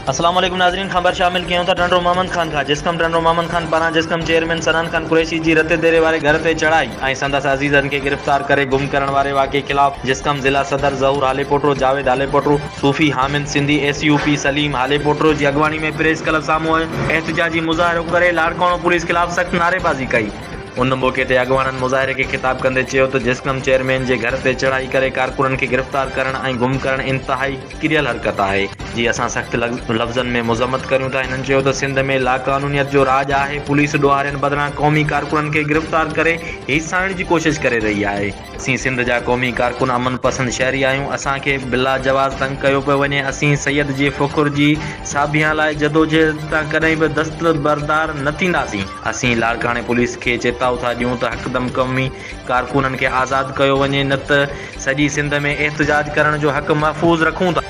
अस्सलाम वालेकुम नाज़रीन, खबर शामिल कयूं था टंडो मोहम्मद खान खां। जिसकम टंडो मोहम्मद खान पारां जिसकम चेयरमैन सनान खान कुरैशी जी रते देरे वारे घर ते चढ़ाई ऐं संदसि अज़ीज़नि खे गिरफ़्तार करे गुम करण वारे वाक़े ख़िलाफ़ जिसकम ज़िला सदर ज़हूर हालेपोटरो, जावेद हालेपोटरो, सूफ़ी हामिद सिंधी, SUP सलीम हालेपोटरो जी अॻवानी में प्रेस क्लब साम्हूं एहतिजाजी मुज़ाहिरो करे लाड़काणो पुलिस ख़िलाफ़ सख़्त नारेबाज़ी कई। उन मौके ते अॻवाननि मुज़ाहिरे खे ख़िताब कंदे चयो त जिसकम चेयरमैन जे घर ते चढ़ाई करे कारकुननि खे गिरफ़्तार करण ऐं गुम करण इंतहाई किरियल हरकत आहे, जी असां सख़्त लफ़्ज़नि में मुज़म्मत करियूं था। हिननि चयो त सिंध में लाक़ानूनियत जो राज आहे। पुलिस ॾोहारियनि बदिरां क़ौमी कारकुननि खे गिरफ़्तार करे हिसाइण जी कोशिश करे रही आहे। असीं सिंध जा क़ौमी कारकुन अमन पसंद शहरी आहियूं। असांखे बिला जवाज़ तंग कयो पियो वञे। असीं सैयद जे फ़ुख़ुर जी साबिया लाइ जदोजहद तां कॾहिं बि दस्तबरदार न थींदासीं। असीं लाड़काणे पुलिस खे चेताव था ॾियूं त हक़दम क़ौमी कारकुननि खे आज़ादु कयो वञे, न त सॼी सिंध में एहतिजाज करण जो हक़ महफ़ूज़ रखूं था।